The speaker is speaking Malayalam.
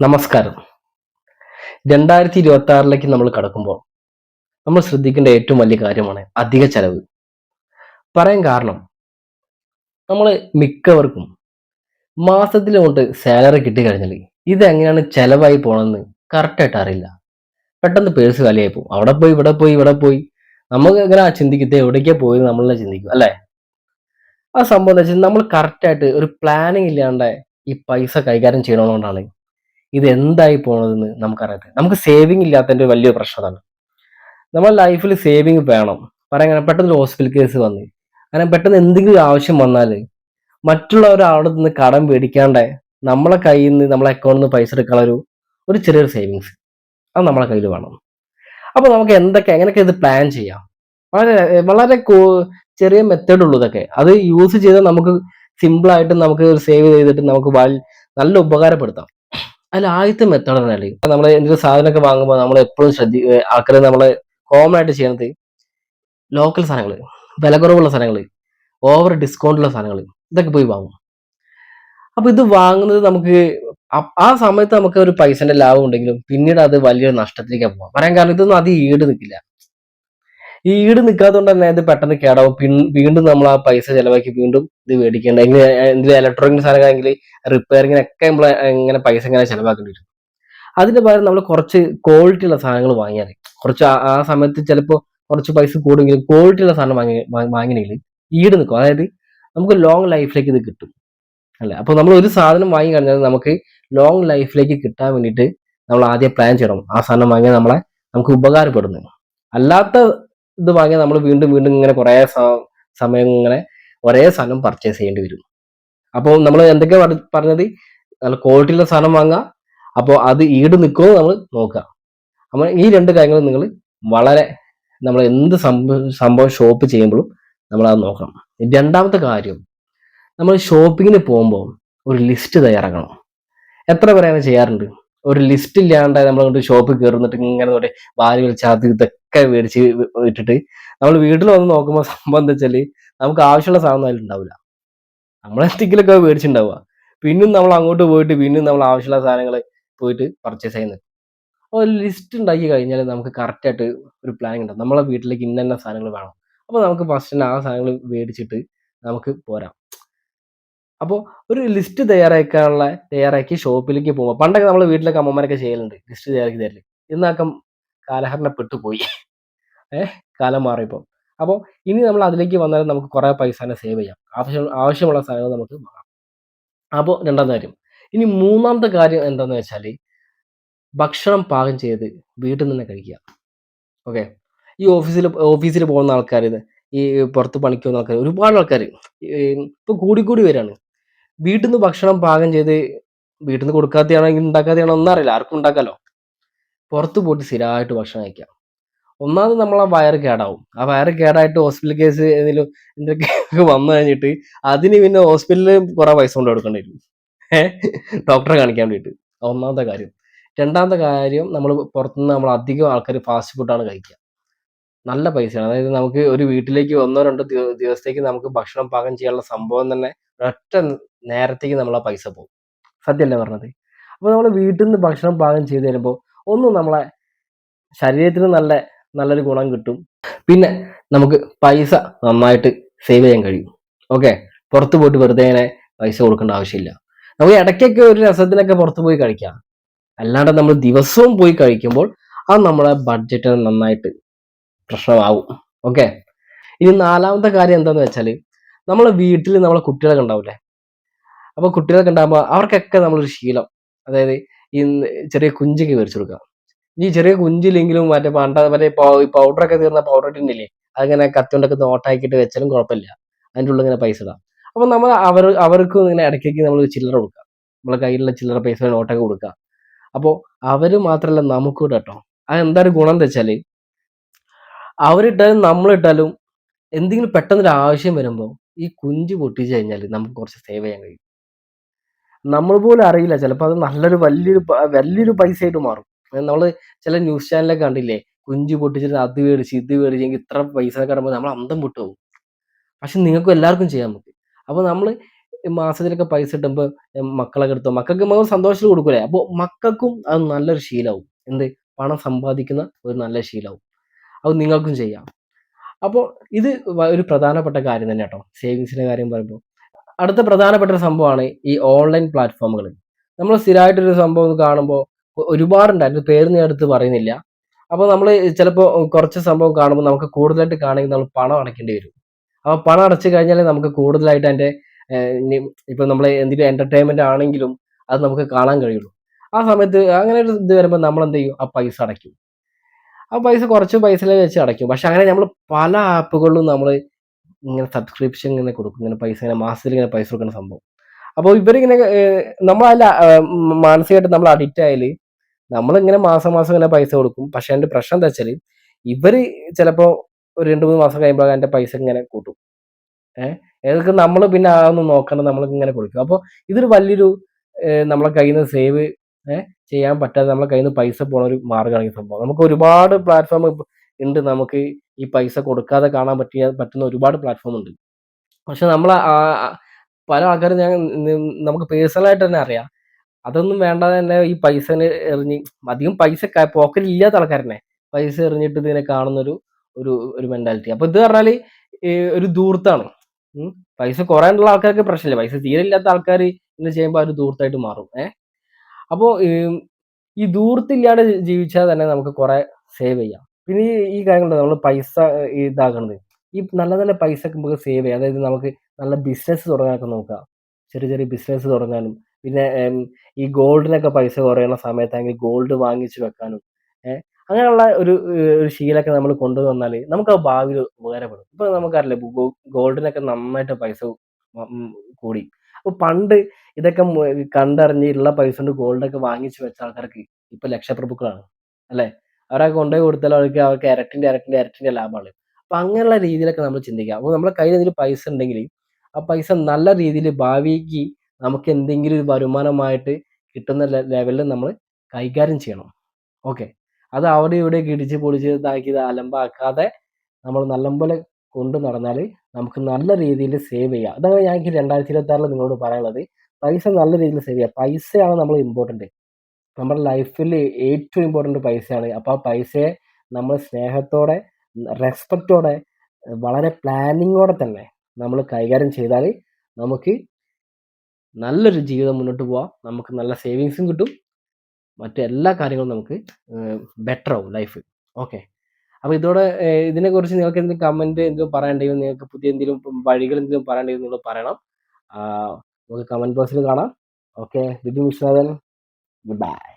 നമസ്കാരം. 2026ലേക്ക് നമ്മൾ കടക്കുമ്പോൾ നമ്മൾ ശ്രദ്ധിക്കേണ്ട ഏറ്റവും വലിയ കാര്യമാണ് അധിക ചെലവ്. പറയാൻ കാരണം നമ്മൾ മിക്കവർക്കും മാസത്തിൽ കൊണ്ട് സാലറി കിട്ടിക്കഴിഞ്ഞാൽ ഇതെങ്ങനെയാണ് ചെലവായി പോണെന്ന് കറക്റ്റായിട്ട് അറിയില്ല. പെട്ടെന്ന് പേഴ്സ് കാലിയായി പോകും. അവിടെ പോയി ഇവിടെ പോയി ഇവിടെ പോയി നമുക്ക് ഇങ്ങനെ ചിന്തിക്കും എവിടേക്കാ പോയത് നമ്മളെ ചിന്തിക്കും അല്ലേ? ആ സംഭവം എന്താ വെച്ചാൽ നമ്മൾ കറക്റ്റായിട്ട് ഒരു പ്ലാനിങ് ഇല്ലാണ്ട് ഈ പൈസ കൈകാര്യം ചെയ്യണതുകൊണ്ടാണ് ഇത് എന്തായി പോണതെന്ന് നമുക്കറിയാത്തത്. നമുക്ക് സേവിങ് ഇല്ലാത്തതിന്റെ വലിയൊരു പ്രശ്നം അതാണ്. നമ്മുടെ ലൈഫിൽ സേവിങ് വേണം. പറയാൻ പെട്ടെന്ന് ഒരു ഹോസ്പിറ്റൽ കേസ് വന്ന് അങ്ങനെ പെട്ടെന്ന് എന്തെങ്കിലും ആവശ്യം വന്നാൽ മറ്റുള്ളവരുടെ നിന്ന് കടം മേടിക്കാണ്ട് നമ്മളെ കയ്യിൽ നിന്ന് നമ്മളെ അക്കൗണ്ടിൽ നിന്ന് പൈസ എടുക്കാനുള്ള ഒരു ചെറിയൊരു സേവിങ്സ് അത് നമ്മളെ കയ്യിൽ വേണം. അപ്പൊ നമുക്ക് എങ്ങനെയൊക്കെ ഇത് പ്ലാൻ ചെയ്യാം? വളരെ വളരെ ചെറിയ മെത്തേഡ് ഉള്ളൂ ഇതൊക്കെ. അത് യൂസ് ചെയ്താൽ നമുക്ക് സിമ്പിൾ ആയിട്ട് നമുക്ക് സേവ് ചെയ്തിട്ട് നമുക്ക് നല്ല ഉപകാരപ്പെടുത്താം. അതിൽ ആദ്യത്തെ മെത്തേഡ് പറഞ്ഞാല് നമ്മൾ എന്തൊരു സാധനമൊക്കെ വാങ്ങുമ്പോൾ നമ്മൾ എപ്പോഴും ആൾക്കാർ നമ്മള് കോമൺ ആയിട്ട് ചെയ്യണത് ലോക്കൽ സാധനങ്ങൾ, വില കുറവുള്ള സാധനങ്ങൾ, ഓവർ ഡിസ്കൗണ്ടുള്ള സാധനങ്ങൾ ഇതൊക്കെ പോയി വാങ്ങും. അപ്പൊ ഇത് വാങ്ങുന്നത് നമുക്ക് ആ സമയത്ത് നമുക്ക് ഒരു പൈസന്റെ ലാഭം ഉണ്ടെങ്കിലും പിന്നീട് അത് വലിയൊരു നഷ്ടത്തിലേക്കാണ് പോവാം. പറയാൻ കാരണം ഇതൊന്നും അത് ഈട് നിൽക്കില്ല. ഈ ഈട് നിൽക്കാത്തതുകൊണ്ട് തന്നെ ഇത് പെട്ടെന്ന് കേടാവും. വീണ്ടും നമ്മൾ ആ പൈസ ചെലവാക്കി വീണ്ടും ഇത് മേടിക്കേണ്ട എന്തെങ്കിലും ഇലക്ട്രോണിക് സാധനമാണെങ്കിൽ റിപ്പയറിങ്ങിനൊക്കെ നമ്മൾ ഇങ്ങനെ പൈസ ഇങ്ങനെ ചെലവാക്കേണ്ടി വരും. അതിന് പകരം നമ്മൾ കുറച്ച് ക്വാളിറ്റി ഉള്ള സാധനങ്ങൾ വാങ്ങിയാൽ കുറച്ച് ആ സമയത്ത് ചിലപ്പോൾ കുറച്ച് പൈസ കൂടുമെങ്കിലും ക്വാളിറ്റി ഉള്ള സാധനം വാങ്ങിയെങ്കിൽ ഈട് നിൽക്കും. അതായത് നമുക്ക് ലോങ് ലൈഫിലേക്ക് ഇത് കിട്ടും അല്ലേ? അപ്പൊ നമ്മൾ ഒരു സാധനം വാങ്ങി കഴിഞ്ഞാൽ നമുക്ക് ലോങ് ലൈഫിലേക്ക് കിട്ടാൻ വേണ്ടിയിട്ട് നമ്മൾ ആദ്യം പ്ലാൻ ചെയ്യണം. ആ സാധനം വാങ്ങിയാൽ നമുക്ക് ഉപകാരപ്പെടുന്നു. അല്ലാത്ത ഇത് വാങ്ങിയാൽ നമ്മൾ വീണ്ടും വീണ്ടും ഇങ്ങനെ കുറേ സമയം ഇങ്ങനെ ഒരേ സാധനം പർച്ചേസ് ചെയ്യേണ്ടി വരും. അപ്പോൾ നമ്മൾ എന്തൊക്കെയാ പറഞ്ഞത്? നല്ല ക്വാളിറ്റി ഉള്ള സാധനം വാങ്ങുക. അപ്പോൾ അത് ഈട് നിൽക്കുമോ നമ്മൾ നോക്കുക. അപ്പോൾ ഈ രണ്ട് കാര്യങ്ങൾ നിങ്ങൾ വളരെ നമ്മൾ എന്ത് സംഭവം ഷോപ്പ് ചെയ്യുമ്പോഴും നമ്മൾ അത് നോക്കണം. രണ്ടാമത്തെ കാര്യം, നമ്മൾ ഷോപ്പിങ്ങിന് പോകുമ്പോൾ ഒരു ലിസ്റ്റ് തയ്യാറാക്കണം. എത്ര പേര് അങ്ങനെ ചെയ്യാറുണ്ട്? ഒരു ലിസ്റ്റ് ഇല്ലാണ്ട് നമ്മൾ കൊണ്ട് ഷോപ്പിൽ കയറുന്നിട്ട് ഇങ്ങനെ വാരി വലിച്ച് ഇതൊക്കെ മേടിച്ച് ഇട്ടിട്ട് നമ്മൾ വീട്ടിൽ വന്ന് നോക്കുമ്പോൾ സംഭവം എന്താ വെച്ചാൽ നമുക്ക് ആവശ്യമുള്ള സാധനം അതിൽ ഉണ്ടാവില്ല. നമ്മളെന്തെങ്കിലുമൊക്കെ മേടിച്ചിട്ടുണ്ടാവുക. പിന്നും നമ്മൾ അങ്ങോട്ട് പോയിട്ട് പിന്നും നമ്മൾ ആവശ്യമുള്ള സാധനങ്ങൾ പോയിട്ട് പർച്ചേസ് ചെയ്യുന്നത്. ഒരു ലിസ്റ്റ് ഉണ്ടാക്കി കഴിഞ്ഞാൽ നമുക്ക് കറക്റ്റായിട്ട് ഒരു പ്ലാനിങ് ഉണ്ടാവും. നമ്മളെ വീട്ടിലേക്ക് ഇന്ന സാധനങ്ങൾ വേണം. അപ്പോൾ നമുക്ക് ഫസ്റ്റ് തന്നെ ആ സാധനങ്ങൾ മേടിച്ചിട്ട് നമുക്ക് പോരാം. അപ്പോൾ ഒരു ലിസ്റ്റ് തയ്യാറാക്കി ഷോപ്പിലേക്ക് പോകുമ്പോൾ പണ്ടൊക്കെ നമ്മൾ വീട്ടിലൊക്കെ അമ്മമാരൊക്കെ ചെയ്യലുണ്ട്. ലിസ്റ്റ് തയ്യാറാക്കി തരല്. ഇന്നൊക്കെ കാലഹരണപ്പെട്ടു പോയി. കാലം മാറിയപ്പോൾ. അപ്പോൾ ഇനി നമ്മൾ അതിലേക്ക് വന്നാൽ നമുക്ക് കുറേ പൈസ തന്നെ സേവ് ചെയ്യാം. ആവശ്യമുള്ള സാധനങ്ങൾ നമുക്ക് വാങ്ങാം. അപ്പോൾ രണ്ടാമത്തെ കാര്യം. ഇനി മൂന്നാമത്തെ കാര്യം എന്താന്ന് വെച്ചാൽ ഭക്ഷണം പാകം ചെയ്ത് വീട്ടിൽ നിന്ന് കഴിക്കുക. ഓക്കെ. ഈ ഓഫീസിൽ പോകുന്ന ആൾക്കാർ, ഈ പുറത്ത് പണിക്ക് പോകുന്ന ആൾക്കാർ, ഒരുപാട് ആൾക്കാർ ഇപ്പൊ കൂടിക്കൂടി വരികയാണ്. വീട്ടിൽ നിന്ന് ഭക്ഷണം പാകം ചെയ്ത് വീട്ടിൽ നിന്ന് കൊടുക്കാത്തയാണെങ്കിൽ ഉണ്ടാക്കാത്തയാണോ ഒന്നും അറിയില്ല. ആർക്കും ഉണ്ടാക്കാലോ. പുറത്ത് പോയിട്ട് സ്ഥിരമായിട്ട് ഭക്ഷണം കഴിക്കാം. ഒന്നാമത് നമ്മളെ വയറ് കേടാവും. ആ വയറ് കേടായിട്ട് ഹോസ്പിറ്റൽ കേസ് എന്തൊക്കെ വന്നു കഴിഞ്ഞിട്ട് അതിന് പിന്നെ ഹോസ്പിറ്റലിൽ കുറെ പൈസ കൊണ്ട് കൊടുക്കേണ്ടി വരും. ഡോക്ടറെ കാണിക്കാൻ വേണ്ടിയിട്ട്. ഒന്നാമത്തെ കാര്യം. രണ്ടാമത്തെ കാര്യം, നമ്മൾ പുറത്തുനിന്ന് നമ്മൾ അധികം ആൾക്കാർ ഫാസ്റ്റ് ഫുഡാണ് കഴിക്കുക. നല്ല പൈസയാണ്. അതായത് നമുക്ക് ഒരു വീട്ടിലേക്ക് 1-2 ദിവസത്തേക്ക് നമുക്ക് ഭക്ഷണം പാകം ചെയ്യാനുള്ള സംഭവം തന്നെ ഒരൊറ്റ നേരത്തേക്ക് നമ്മൾ ആ പൈസ പോകും. സത്യമല്ലേ പറഞ്ഞത്? അപ്പോൾ നമ്മൾ വീട്ടിൽ നിന്ന് ഭക്ഷണം പാകം ചെയ്ത് തരുമ്പോൾ നമ്മളെ ശരീരത്തിന് നല്ലൊരു ഗുണം കിട്ടും. പിന്നെ നമുക്ക് പൈസ നന്നായിട്ട് സേവ് ചെയ്യാൻ കഴിയും. ഓക്കെ. പുറത്ത് പോയിട്ട് വെറുതെ ഇങ്ങനെ പൈസ കൊടുക്കേണ്ട ആവശ്യമില്ല. നമുക്ക് ഇടയ്ക്കൊക്കെ ഒരു രസത്തിനൊക്കെ പുറത്ത് പോയി കഴിക്കാം. അല്ലാണ്ട് നമ്മൾ ദിവസവും പോയി കഴിക്കുമ്പോൾ അത് നമ്മളെ ബഡ്ജറ്റ് നന്നായിട്ട് പ്രശ്നമാവും. ഓക്കെ. ഇനി നാലാമത്തെ കാര്യം എന്താന്ന് വെച്ചാല് നമ്മളെ വീട്ടിൽ നമ്മളെ കുട്ടികളൊക്കെ ഉണ്ടാവില്ലേ? അപ്പൊ കുട്ടികളൊക്കെ ഉണ്ടാകുമ്പോൾ അവർക്കൊക്കെ നമ്മളൊരു ശീലം, അതായത് ഈ ചെറിയ കുഞ്ചൊക്കെ മേടിച്ചു കൊടുക്കുക. ഈ ചെറിയ കുഞ്ചില്ലെങ്കിലും മറ്റേ പൗഡറൊക്കെ തീർന്ന പൗഡർ ഇട്ടില്ലേ, അതിങ്ങനെ കത്തിയോണ്ടൊക്കെ നോട്ടാക്കിയിട്ട് വെച്ചാലും കുഴപ്പമില്ല. അതിൻ്റെ ഉള്ളിൽ ഇങ്ങനെ പൈസ ഇടാം. അപ്പൊ നമ്മൾ അവർക്കും ഇങ്ങനെ ഇടയ്ക്കൊക്കെ നമ്മൾ ചില്ലറ കൊടുക്കുക. നമ്മളെ കയ്യിലുള്ള ചില്ലറ പൈസ നോട്ടൊക്കെ കൊടുക്കുക. അപ്പോൾ അവര് മാത്രമല്ല നമുക്കും കേട്ടോ. അതെന്താ ഒരു ഗുണം എന്താ വെച്ചാല് അവരിട്ടാലും നമ്മളിട്ടാലും എന്തെങ്കിലും പെട്ടെന്നൊരു ആവശ്യം വരുമ്പോൾ ഈ കുഞ്ച് പൊട്ടിച്ചു കഴിഞ്ഞാൽ നമുക്ക് കുറച്ച് സേവ് ചെയ്യാൻ കഴിയും. നമ്മൾ പോലും അറിയില്ല. ചിലപ്പോൾ അത് വലിയൊരു പൈസയായിട്ട് മാറും. നമ്മള് ചില ന്യൂസ് ചാനലൊക്കെ കണ്ടില്ലേ, കുഞ്ചു പൊട്ടിച്ചിട്ട് അത് മേടിച്ച് ഇത് മേടിച്ചെങ്കിൽ ഇത്ര പൈസ കിടമ്പോൾ നമ്മൾ അന്തം വിട്ടു പോകും. പക്ഷെ നിങ്ങൾക്കും എല്ലാവർക്കും ചെയ്യാൻ പറ്റും. അപ്പോൾ നമ്മൾ മാസത്തിലൊക്കെ പൈസ കിട്ടുമ്പോ മക്കളൊക്കെ എടുത്തോ മക്കൾക്ക് നമ്മൾ സന്തോഷത്തിൽ കൊടുക്കൂലേ? അപ്പൊ മക്കൾക്കും അത് നല്ലൊരു ശീലാവും. എന്ത്? പണം സമ്പാദിക്കുന്ന ഒരു നല്ല ശീലാവും. അത് നിങ്ങൾക്കും ചെയ്യാം. അപ്പൊ ഇത് ഒരു പ്രധാനപ്പെട്ട കാര്യം തന്നെ കേട്ടോ. സേവിങ്സിന്റെ കാര്യം പറയുമ്പോ. അടുത്ത പ്രധാനപ്പെട്ട ഒരു സംഭവമാണ് ഈ ഓൺലൈൻ പ്ലാറ്റ്ഫോമുകൾ. നമ്മൾ സ്ഥിരമായിട്ടൊരു സംഭവം കാണുമ്പോൾ ഒരുപാടുണ്ട്. അതിന്റെ പേര് ഞാൻ എടുത്ത് പറയുന്നില്ല. അപ്പൊ നമ്മള് ചിലപ്പോ കുറച്ച് സംഭവം കാണുമ്പോൾ നമുക്ക് കൂടുതലായിട്ട് കാണണമെങ്കിൽ നമ്മൾ പണം അടയ്ക്കേണ്ടി വരും. അപ്പൊ പണം അടച്ചു കഴിഞ്ഞാലേ നമുക്ക് കൂടുതലായിട്ട് അതിന്റെ ഇനി ഇപ്പൊ നമ്മള് എന്തെങ്കിലും എന്റർടൈൻമെന്റ് ആണെങ്കിലും അത് നമുക്ക് കാണാൻ കഴിയുള്ളൂ. ആ സമയത്ത് അങ്ങനെ ഒരു ഇത് വരുമ്പോൾ നമ്മൾ എന്ത് ചെയ്യും? ആ പൈസ അടയ്ക്കും. ആ പൈസ കുറച്ച് പൈസയിൽ വെച്ച് അടയ്ക്കും. പക്ഷെ അങ്ങനെ നമ്മൾ പല ആപ്പുകളിലും നമ്മള് ഇങ്ങനെ സബ്സ്ക്രിപ്ഷൻ ഇങ്ങനെ കൊടുക്കും. ഇങ്ങനെ പൈസ ഇങ്ങനെ മാസത്തിൽ ഇങ്ങനെ പൈസ കൊടുക്കുന്ന സംഭവം. അപ്പൊ ഇവരിങ്ങനെ നമ്മളതില് മാനസികമായിട്ട് നമ്മൾ അഡിക്റ്റ് ആയാല് നമ്മളിങ്ങനെ മാസം മാസം ഇങ്ങനെ പൈസ കൊടുക്കും. പക്ഷെ അതിന്റെ പ്രശ്നം എന്താ വെച്ചാല് ഇവര് ചിലപ്പോ ഒരു 2, 3 മാസം കഴിയുമ്പോ അതിന്റെ പൈസ ഇങ്ങനെ കൂട്ടും. ഏഹ്. ഏതൊക്കെ നമ്മള് പിന്നെ അതൊന്നും നോക്കാണ്ട് നമ്മളിങ്ങനെ കൊടുക്കും. അപ്പൊ ഇതൊരു വലിയൊരു നമ്മളെ കയ്യിന്ന് സേവ് ചെയ്യാൻ പറ്റാതെ നമ്മളെ കയ്യിന്ന് പൈസ പോണ ഒരു മാർഗ്ഗമാണ് ഈ സംഭവം. നമുക്ക് ഒരുപാട് പ്ലാറ്റ്ഫോം ഇണ്ട്. നമുക്ക് ഈ പൈസ കൊടുക്കാതെ കാണാൻ പറ്റുന്ന ഒരുപാട് പ്ലാറ്റ്ഫോം ഉണ്ട്. പക്ഷെ നമ്മള് പല ആൾക്കാരും നമുക്ക് പേഴ്സണലായിട്ട് തന്നെ അറിയാം. അതൊന്നും വേണ്ടാതെ തന്നെ ഈ പൈസനെ എറിഞ്ഞ് അധികം പൈസ പോക്കറ്റിൽ ഇല്ലാത്ത ആൾക്കാരെന്നെ പൈസ എറിഞ്ഞിട്ട് ഇതിനെ കാണുന്നൊരു ഒരു ഒരു മെന്റാലിറ്റി. അപ്പൊ ഇത് പറഞ്ഞാല് ഒരു ധൂർത്താണ്. ഉം. പൈസ കുറേയുള്ള ആൾക്കാർക്ക് പ്രശ്നമില്ല. പൈസ തീരെ ഇല്ലാത്ത ആൾക്കാര് ഇത് ചെയ്യുമ്പോ അത് ധൂർത്തായിട്ട് മാറും. അപ്പോ ഈ ധൂർത്തില്ലാതെ ജീവിച്ചാൽ തന്നെ നമുക്ക് കുറെ സേവ് ചെയ്യാം. പിന്നെ ഈ കാര്യങ്ങളുണ്ട് നമ്മള് പൈസ ഇതാക്കണത്. ഈ നല്ല നല്ല പൈസ നമുക്ക് സേവ് ചെയ്യാം. അതായത് നമുക്ക് നല്ല ബിസിനസ് തുടങ്ങാനൊക്കെ നോക്കാം. ചെറിയ ചെറിയ ബിസിനസ് തുടങ്ങാനും പിന്നെ ഈ ഗോൾഡിനൊക്കെ പൈസ കുറയുന്ന സമയത്താണെങ്കിൽ ഗോൾഡ് വാങ്ങിച്ചു വെക്കാനും ഏഹ് അങ്ങനെയുള്ള ഒരു ശീലമൊക്കെ നമ്മൾ കൊണ്ടുവന്നാല് നമുക്ക് അത് ഭാവിയിൽ ഉപകാരപ്പെടും. ഇപ്പൊ നമുക്കറിയില്ലേ ഗോൾഡിനൊക്കെ നന്നായിട്ട് പൈസ ഉം കൂടി. അപ്പൊ പണ്ട് ഇതൊക്കെ കണ്ടറിഞ്ഞ് ഉള്ള പൈസ കൊണ്ട് ഗോൾഡൊക്കെ വാങ്ങിച്ചു വെച്ച ആൾക്കാർക്ക് ഇപ്പൊ ലക്ഷപ്രഭുക്കളാണ്. അല്ലെ? അവരൊക്കെ കൊണ്ടുപോയി കൊടുത്താൽ അവർക്ക് ഇരട്ടിന്റെ ഇരട്ടിന്റെ ഇരട്ടിന്റെ ലാഭമാണ്. അപ്പൊ അങ്ങനെയുള്ള രീതിയിലൊക്കെ നമ്മൾ ചിന്തിക്കുക. അപ്പൊ നമ്മുടെ കയ്യിൽ എന്തെങ്കിലും പൈസ ഉണ്ടെങ്കിൽ ആ പൈസ നല്ല രീതിയിൽ ഭാവിക്ക് നമുക്ക് എന്തെങ്കിലും ഒരു വരുമാനമായിട്ട് കിട്ടുന്ന ലെവലിൽ നമ്മൾ കൈകാര്യം ചെയ്യണം. ഓക്കെ. അത് അവിടെ ഇവിടെയൊക്കെ ഇടിച്ച് പൊളിച്ച് ഇതാക്കി അലമ്പാക്കാതെ നമ്മൾ നല്ലപോലെ കൊണ്ട് നടന്നാല് നമുക്ക് നല്ല രീതിയിൽ സേവ് ചെയ്യാം. അതാണ് ഞാൻ എനിക്ക് 2026 നിങ്ങളോട് പറയാനുള്ളത്. പൈസ നല്ല രീതിയിൽ സേവ് ചെയ്യുക. പൈസയാണ് നമ്മൾ ഇമ്പോർട്ടന്റ്. നമ്മുടെ ലൈഫിൽ ഏറ്റവും ഇമ്പോർട്ടന്റ് പൈസയാണ്. അപ്പൊ ആ പൈസയെ നമ്മൾ സ്നേഹത്തോടെ, റെസ്പെക്റ്റോടെ, വളരെ പ്ലാനിങ്ങോടെ തന്നെ നമ്മൾ കൈകാര്യം ചെയ്താല് നമുക്ക് നല്ലൊരു ജീവിതം മുന്നോട്ട് പോവാം. നമുക്ക് നല്ല സേവിങ്സും കിട്ടും. മറ്റെല്ലാ കാര്യങ്ങളും നമുക്ക് ബെറ്റർ ആവും ലൈഫ്. ഓക്കെ. അപ്പൊ ഇതോടെ ഇതിനെക്കുറിച്ച് നിങ്ങൾക്ക് എന്തെങ്കിലും കമന്റ് എന്തെങ്കിലും പറയാനുണ്ടെങ്കിൽ നിങ്ങൾക്ക് പുതിയ എന്തെങ്കിലും വഴികൾ എന്തെങ്കിലും പറയാനുണ്ടെങ്കിൽ നിങ്ങൾ പറയണം. നമുക്ക് കമന്റ് ബോക്സിൽ കാണാം. Okay. Bibin Viswanathan. Good bye.